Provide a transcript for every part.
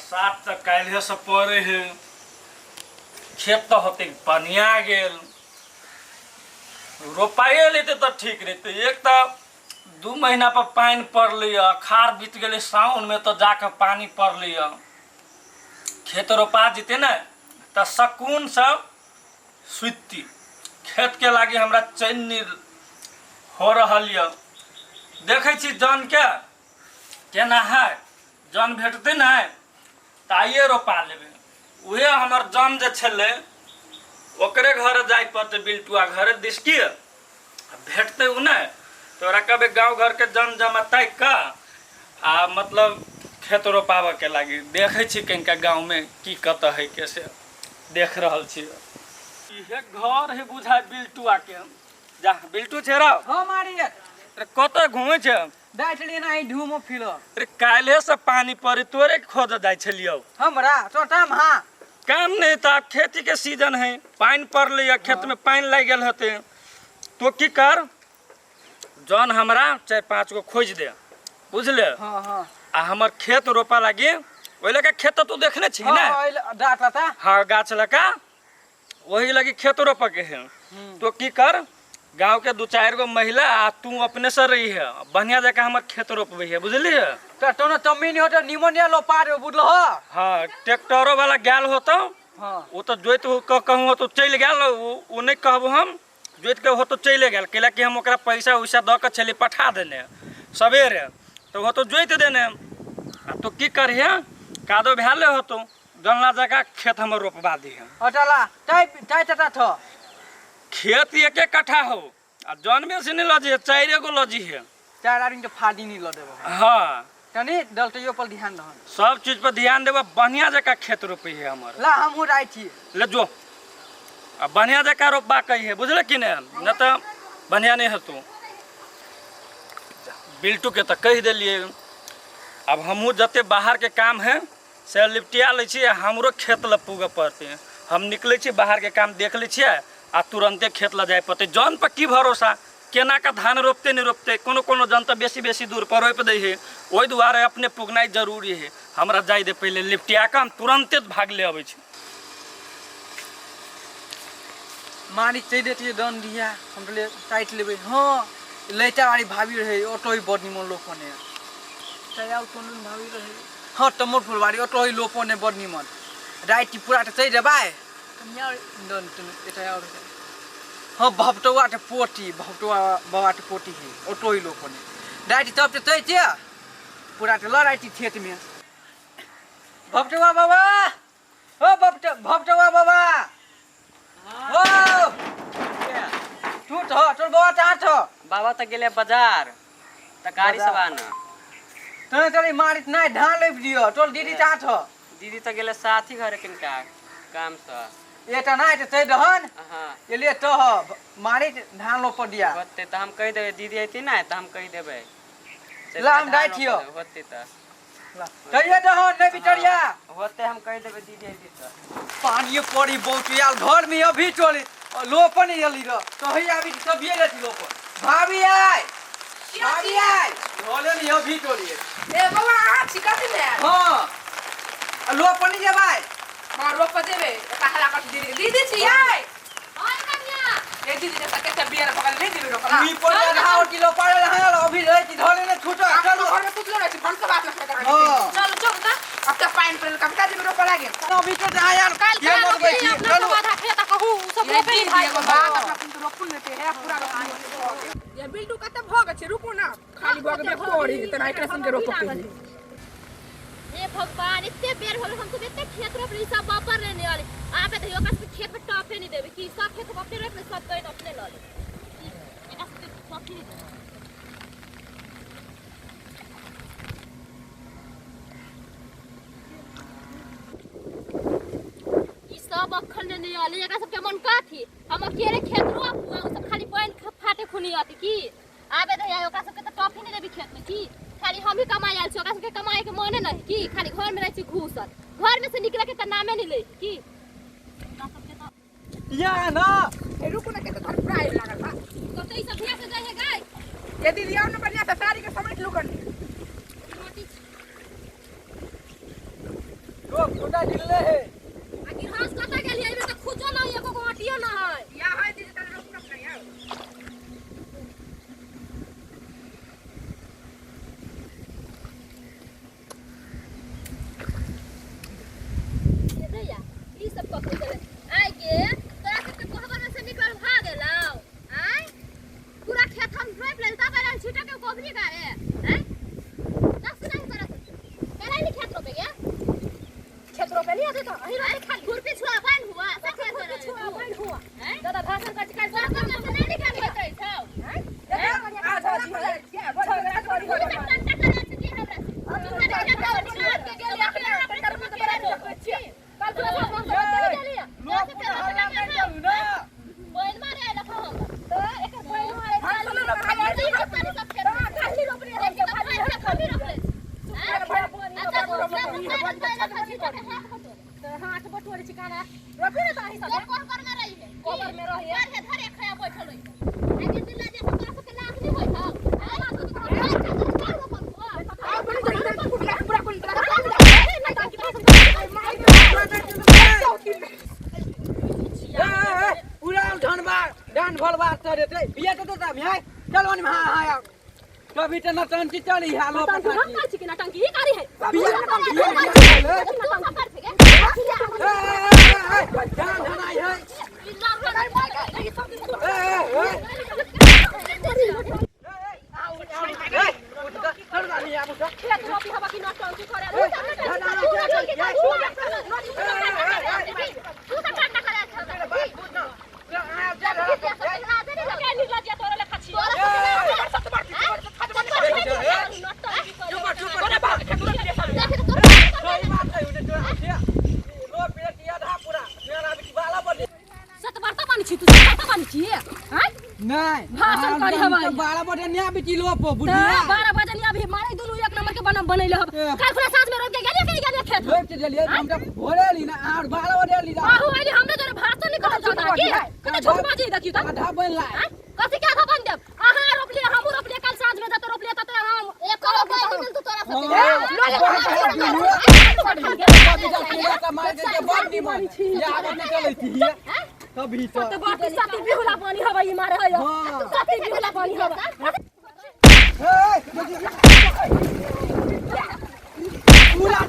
बरसात तो काल्हे से पड़े है, खेत तो होते पनिया गेल, रोपाइए लेते तो ठीक रहते। एक तो 2 महीना पर पानी पड़ल, अखाड़ बीत गए, सावन में तो जाकर पानी पड़ल, खेत रोपा जीते न तो सकून सब सुती। खेत के लागे हमरा चैन नहीं हो रहा है। देखे छी जन के केना है, जन भेटते न तो आइए रोपा लेबे। उहे हमर जन जे छले ओकरे घर जाय पड़ते, बिल्टुआ घर दिसकी भेटते उ न तोरा कबे गांव घर के जन जमा तक का आ मतलब खेत रोपावे के लागी देखे छी कनिका गांव में की कत है कैसे देख रहल छी। इहे घर है बुझाय बिल्टुआ के। जा बिल्टू छेरा हां मारिए रे कत घुमे छ बैठली नहीं ढूमो फिलो। रे काल्हे से पानी पड़े तोरे खोज जाय छलियो हमरा टोटम। हां काम नहीं था, खेती के सीजन है, पानी पड़ल, खेत में पानी लग गल होते तो की कर जन हमरा 4-5 गो खोज दे बुझले। हां हां आ हमर खेत रोपा लगी ओइ लगे खेत तो देखने छी ना। हां डाटा था। हाँ गाछ लगा वही लगी खेत रोप के है। तो की कर गांव के 2-4 गो महिला आ तू अपने से रही है, बढ़िया जगह हमर खेत रोपबे है बुझली है। तो न तम्मी नहीं होता निमोनिया लोपा रे बुझलो। हाँ ट्रैक्टरो वाला गैल होतो। हां वो तो जोत कहूँ हो तो चल गया, वो नहीं कहबो हम जोत के हो तो चले गया, कैला कि हम ओकरा पैसा वैसा द के चली पठा देने सवेरे तो वो तो जोत देने। तो की करिए कादो भेले हो तो जनला जगह खेत हम रोपवा दी है। अटला टाइ टाइ टटा थो खेत 1 कट्ठा हो आ जन में से नहीं लजी 4 गो लजी है। 4 आदमी के फादी नहीं ल देबो। हाँ तनी डलटइयो पर ध्यान दहन, सब चीज पर ध्यान देबो, बढ़िया जगह खेत रोपे है हमर। ला हमहु राइ छी ले जो आ बढ़िया जगह रोपबा कही है बुझले कि न तो बढ़िया नहीं हेतु। बिल्टू के तो कह दिलिए अब हमहू जते बाहर के काम है से लिपटिया ले छी, हमरो खेत ल पूगे पड़ते हैं। हम निकले छी बाहर के काम देख ले छी आ तुरंते खेत ल जाए पड़ते। जन पर की भरोसा केना का धान रोपते नहीं रोपते, कोनो कोनो जन तो बेसी दूर पर रोप दे है, ओहि दुआरे अपने पुगनाई जरूरी है। हमरा जाय दे पहले लिपटिया का हम तुरंते भाग ले आबै छी। मारी चै देती दन दिया हम ले टाइट लेबे। हां लइटा वाली भाभी रहे ऑटो ही बड निमन लोग ने चायाउ कोन भाभी रहे। हां टमोट फुलवाड़ी ऑटो ही लोपो ने बड निमन राइट पूरा त चै देबाय कन्या दन एटा और। हां भपटवा त पोटी भपटवा बाबा त पोटी है ऑटो ही लोपो ने राइट तब त चै छ पूरा त ल राइट खेत में। भपटवा बाबा ओ भपटवा बाबा ओ तू तो तोर बाबा ता छ बाबा त गेले बाजार त गाड़ी से आना तने तरी मारित नहीं धान लेप दियो तोर दीदी ता छ। दीदी त गेले साथी घर किनका काम से एटा नहीं त तै दहन। हां एले तो मारित धान लोप दिया होते त हम कह देबे दीदी आती ना त हम कह देबे ला हम डाइ थियो होते त तैये दहन नहीं बिटरिया होते हम कह देबे दीदी आती त पानी पड़ी बहुत यार घर में अभी चली लोपन एली र कहि आबी सब ये लेती लोपन भाभी आई होले नहीं अभी चली ए बाबा आ छिकाती ले। हां लोपन जे भाई हां रोप देबे पहला कट दीदी छी आई और कन्या ए दीदी ने सके बियर पकड़ ले देबे रोकला मी पर हां किलो पड़ल है अभी रहती धोले ने छूटा चलो घर में कुछ रही भन के बात न कर। हां चलो चल बता अब तक पानी पर कब का देबे रोप लागे अभी तो जा यार ये मत बैठी चलो बाधा खेता कहू सब रोपे भाई को बात अपना कुछ रोपन लेते है पूरा रोप ये बिल्डू कत भग छ रुको ना खाली भग में कोड़ी तना एकरा संगे रोप के हे भगवान इतने बेर होल हमको इतने खेत रोपली सब वापर लेने वाले आबे तो योका से खेत में टॉपे नहीं देबे कि सब खेत अपने रोपले सब कहीं अपने ल ले एटा से टॉपे नहीं देबे। ई सब अखल लेने वाले एकरा सब के मन का थी हम अकेले खेत रोप उ सब खाली पानी फाटे खुनी आती की आबे तो योका सब के तो टॉपे नहीं देबे खेत में की खाली हम ही कमाई आल छ, ओकरा के कमाई के मने नहीं की खाली घर में रह छी घूसल घर में से निकले के त नामे नहीं ले की ना सब के तो या ना ए रुको ना के तो घर प्राय लागल बा तो ई सब भैया से जाए है गाय ये दीदी आओ ना बढ़िया से साड़ी के समेट लो कर रोटी चले है आखिर घास काटे के लिए तो खुजो ना एको गोटियो ना है या है दीदी तने रोक रख नहीं है ये भैया ई सब कखो चले आइ के तोरा सबके कोहबर में से निकल भाग गेलौ आइ पूरा खेत हम रोप लेल ता पहले छीटा के कोबरी गाए हैं दस नहीं तोरा पहले नहीं खेत रोपे गया खेत रोपे नहीं आते तो अही रोपे खाली घुरपी छुआ बन हुआ सब खेत छुआ बन हुआ हैं दादा भाषण का चिकार सब काम से नहीं निकाल होतै छौ हैं आ जा जी क्या झगड़ा करी हो पूरा टंटा करे छी हमरा तू करे क्या निकाल के गेल अपने अपने कर्म के रहो छी कल तू सब हम चले गेलिए लोग के हम ना बोल मारे लखो हम तो एक कोई मारे हम चलो ना खाली सब खेत खाली रोपनी है के खाली खाली रोप ले हाथ बटोरी चिकाना रोपी ना ताही सब कौन कर में रही है कोबर में रही है घर धरे खया बैठल है आगे दिल्ला जे तोरा सबके लाख नहीं होय था हां तू तो आ बड़ी जल्दी पूरा पूरा कुल पूरा डान भलवा चढ़े थे बिया तो तब है चलो नि हां कभी तो नटंकी चली हालो नटंकी हम कर छी कि नटंकी ही करी है बिया नटंकी कर छी के जान हनाई है खेत रोपी हवा की नटंकी करे नहीं भाषण करी हमारी 12 बजे न्या बिटी लोपो बुढ़िया 12 बजे नहीं अभी मारे दुनु एक नंबर के बनैले हब काल खुना साँझ में रोक के गेलिए खेत लोग के जलिए हम जब भोरे ली ना और 12 बजे ली आहो आइले हमने जरे भाषण निकल जाता की कते झूठ बाजी देखियो त आधा बन ला कथि के आधा बन देब आहा रोप लिए हमहु रोप लिए काल साँझ में त रोप लिए त हम एक करो बाई मिल तू तोरा का मार के बड़ निमन ये आगे निकलै थी कभी तो बाटी साथी बिहुला पानी हवा ई मारे है साथी बिहुला पानी हवा पूरा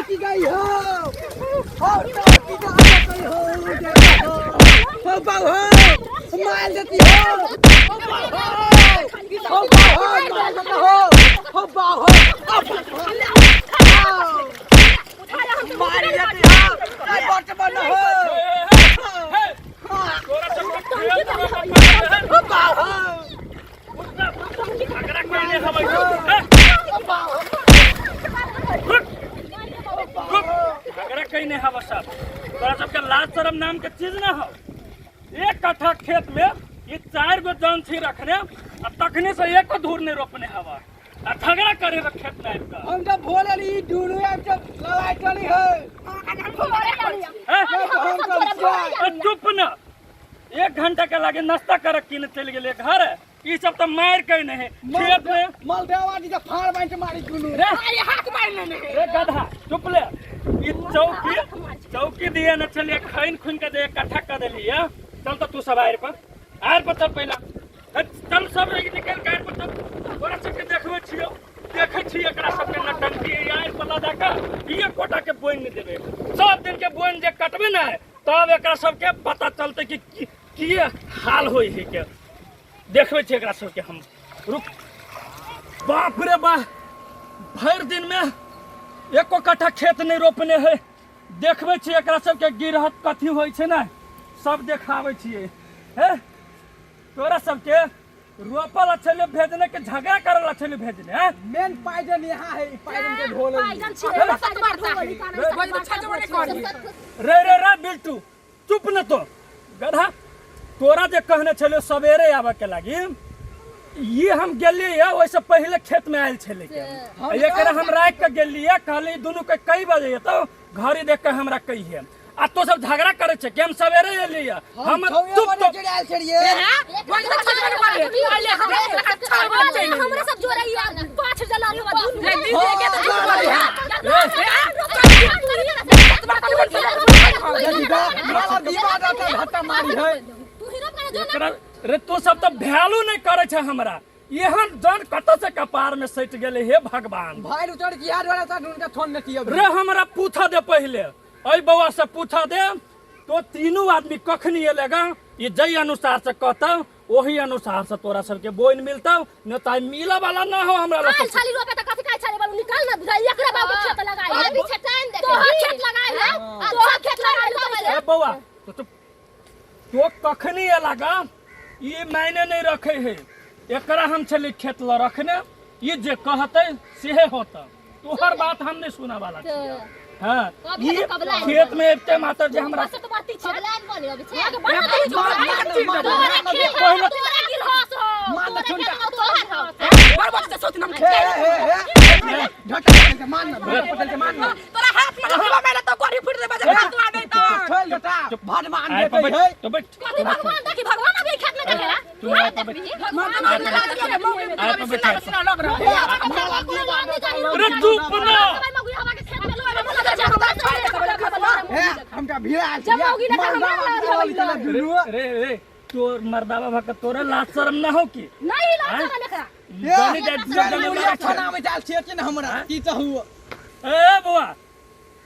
की गई हो बाबू मार देती हो बाबू मार देती नहीं हवा सब तोरा सबके लाज शर्म नाम के चीज ना हो। एक कट्ठा खेत में ये 4 गो जन छी रखने और तखने से एक धूर नहीं रोपने हवा और झगड़ा करे खेत में आइब का हम जब बोले ली ढूंढू जब लड़ाई चली है चुप न 1 घंटा के लागे नाश्ता कर किन चल गेले घर ई सब तो मार के नहीं खेत में मलदेवा जी फाड़ बांध के मारी दुनू रे हाथ मारने नहीं रे गधा चुप ले ई चौकी दिए न चलिए खैन खुन के दे इकट्ठा कर देली है चल तो तू सब आएर पर चल पहला चल सब निकल के आएर पर चल तोरा सबके देखबे छियो देखे छी एकरा सबके नटंकी आएर पर लदा का ये कोटा के बोइन नहीं देबे सब दिन के बोइन जे कटबे ना तब एकरा सबके पता चलते कि की हाल होई है के देखबे छी एकरा सबके हम रुक बाप रे बा भर दिन में एको कट्ठा खेत नहीं रोपने है देखबै छियै एकरा सबके गिरहत कथी होइ छै ने सब देखाबै छियै हे तोरा सबके रोपल छले भेजने के झगड़ा करल छले भेजने हैं मेन पाइजन यहाँ है पाइजन के ढोल रे रे रे बिल्टू चुप न तो गधा तोरा जे कहने छले सवेरे आवे के लागी ये हम गेलिए वैसे पहले खेत में आयल छले के एकरा हम रात के गेलिए कहले दोनों के कई बजे तो घड़ी देख के हमरा कही है आ तो सब झगड़ा करे छे कि हम सवेरे एलिए हम चुप तो आयल छलिए हमरा सब जोरैया पाछ जलालियो रे तू सब तो वैल्यू नहीं करे छे हमरा एहन जन कत से कपार में सट गेले हे भगवान भाई उतर किया वाला था उनका थोन नती रे हमरा पूछा दे पहले ऐ बउआ से पूछा दे तो तीनों आदमी कखनी एलेगा ये जई अनुसार से कहता वही अनुसार से तोरा सबके बोइन मिलता न त मिला वाला ना हो हमरा काल छाली रोपे त कथि खाइ छाली बाबू निकाल ना बुझाई एकरा बाबू खेत लगाई अभी छटाइन देखे तो खेत लगाई है तो खेत लगाई ए बउआ तो कखनी एलागा ये मायने नहीं रखे है एकरा हम छली खेत ल रखने ये जे कहते सेहे होता तोहर बात हम नहीं सुना वाला हां ये खेत में एते मातर जे हमरा तो बाती छे लाइन बनी अभी छे आगे बढ़ा तोरा गिरहस हो मान न छुंटा बरबत से सोच नम ढका के मान न पटल के मान न तोरा हाथ में लगा मेरा तो कोरी फुट दे बजे हाथ आ नहीं तो छोड़ बेटा भगवान दे है तो बैठ भगवान देखी भगवान अभी खेत में देखेला रे चुप ना हमका भीड़ा रे रे तोर मर्दावा भक तोरा लाज शर्म ना हो की नहीं लाज लेखा जानी दे खाना में डाल छिए न हमरा की चाहू ए बुआ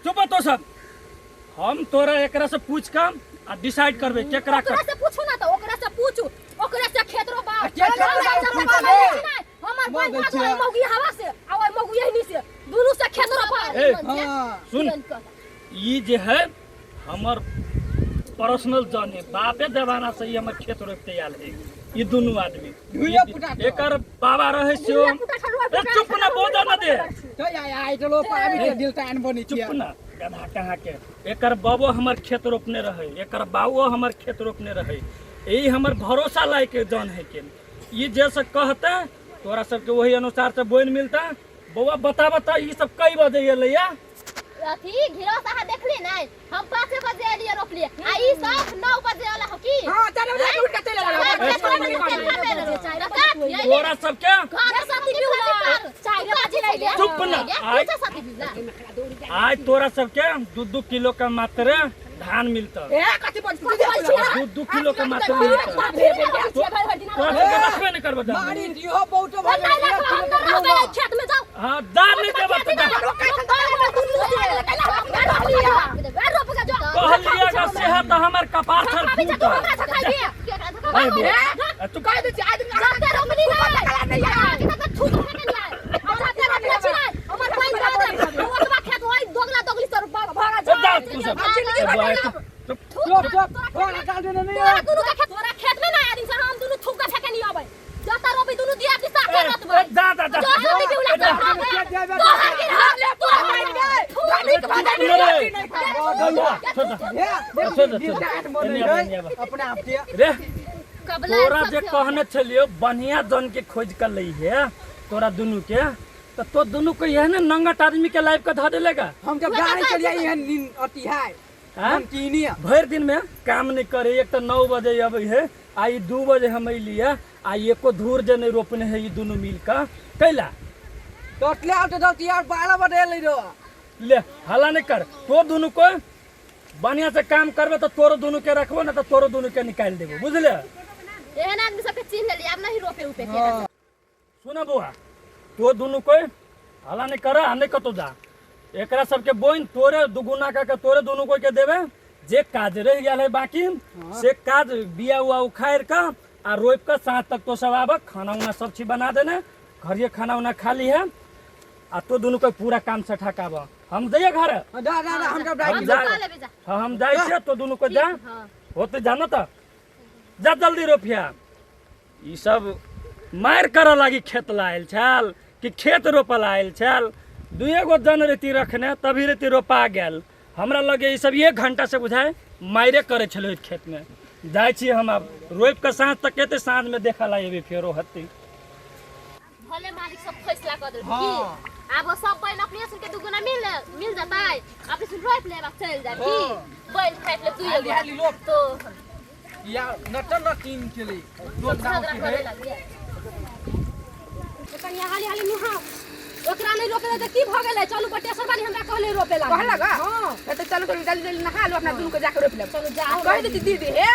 चुप तो सब हम तोरा एकरा से पूछ काम आ डिसाइड करबे केकरा कर ओकरा से पूछू ना तो ओकरा से पूछू ओकरा से खेत रो बाप हमर बहन भाई मौगी हवा से आ ओय मौगी यही से दोनों से खेत रो बाप सुन ई जे है हमर पर्सनल जाने बापे जमाना से ही हमर खेत रोपते आल है ये दोनों आदमी एकर बाबा रहे से चुप ना बोझा ना दे तो आई चलो पावी के दिल टान बनी चुप ना गधा कहाँ के एकर बाबो हमर खेत रोपने रहे एकर बाबो हमर खेत रोपने रहे यही हमर भरोसा लायक जान है के ये जैसे कहता तोरा सबके वही अनुसार से बोइन मिलता बउआ बता ये सब कई बजे एलैया अथी घिरा साहा देखली नहीं हम 5 बजे एलिए रोपलिए आ ई सब 9 बजे वाला हो की हां चलो उठ के चले तोरा सबके घर साथी बिहुला चाय बाजी ले चुप ना साथी बिहुला आज तोरा सबके 2-2 किलो का मात्र धान मिलता ए कथि बज 2 किलो का मात्र मिलता तोरा सबके रखबे नहीं करबो मारी दियो बहुत खेत में जाओ हां दान नहीं देबा तो कहलिए का सेहत हमर कपार पर फूटा तू कह दे आज जाते रोकनी नहीं कितना छूट के नहीं हम जाते रोकना छी हमर कोई ना दे वो तो खेत होई दोगला दोगली सर भागा जा तू सब चुप थोड़ा काट देना नहीं तोरा खेत में ना आदि से हम दोनों थूक के फेंके नहीं आबै जाता रोबी दोनों दिया दिशा करत बा जा अपने आप के रे तोरा जे कहने छलियो बढ़िया जन के खोज कर लई है तोरा दोनों के तो दोनों को यह ना नंगट आदमी के लाइफ का धा देलेगा हम जब गाड़ी चलिए यह अति है हम कीनिया भर दिन में काम नहीं करे एक तो 9 बजे अबे है आई 2 बजे हम अलिए आ एको धूर जे नहीं रोपने है ये दोनों मिल का कैला टोटले आउट दो यार 12 बजे ले रो ले हला नहीं कर तो दोनों को बढ़िया से काम करबे तो तोरो दोनों के रखबो ना तो तोरो दोनों के निकाल देबो बुझले एहन आदमी सब के चिन्ह ले अब नहीं रोपे उपे के सुना बुआ तो दोनों को हला नहीं कर आने कतो जा एकरा सबके बोइन तोरे दुगुना का तोरे दोनों को के देबे जे काज रह गया है बाकी से काज बिया हुआ उखाड़ का आ रोप का साथ तक तो सब आब खाना उना सब चीज बना देने घरिए खाना उना खा ली है आ तो दोनों को पूरा काम से ठकाब हम जाइए घर दा हम हम ड्राइव जा। खा लेबे जा हाँ हम जाए छे तो दोनों को जा हाँ होते जाना था जा जल्दी रोपिया ई सब मार कर लागी खेत लायल छल कि खेत रोपल आयल छल 2 गो जन रेती रखने तभी रेती रोपा गेल हमरा लगे ई सब 1 घंटा से बुझाए मारे करे छलो खेत में जाए छी हम अब रोप के साँझ तक केते साँझ में देखा ला एबे फेरो हत्ती भले मालिक सब फैसला कर दे हाँ। की अब सब बैल अपने सुन के दुगुना मिल जाता है अपने सुन रोप ले चल जाए की बैल फाट ले तू हाली हाली रोप। तो या नटन तीन के लिए दो दाव झगड़ा के करे है लगी कनिया हाली हाली निहा ओकरा नहीं रोपे त की भ गेलै चलू बटेसर बानी हमरा कहले रोपे ला कहला गा हां तो चलो तो जल्दी जल्दी नहा लो अपना दुनु को जाके रोप ले चलो जाओ कह देती दीदी हे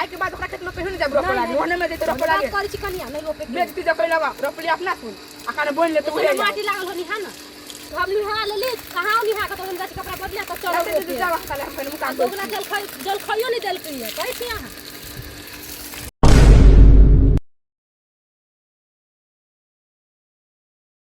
आई के बाद ओकरा खेत में कहियो नहीं जब रोप लागी ओने में देते रोप लागी करी छी कनिया नहीं रोपे के बेच ती जब लगा रोप लिया अपना सुन आखाने बोल ले तो तो माटी लागल हो निहा ना हम निहा ले ली कहां निहा के तो हम जाके कपड़ा बदलिया तो चलो दीदी जावा खाले हम मुकाम दोगुना जल खाइयो नहीं देल के कहि छी अहाँ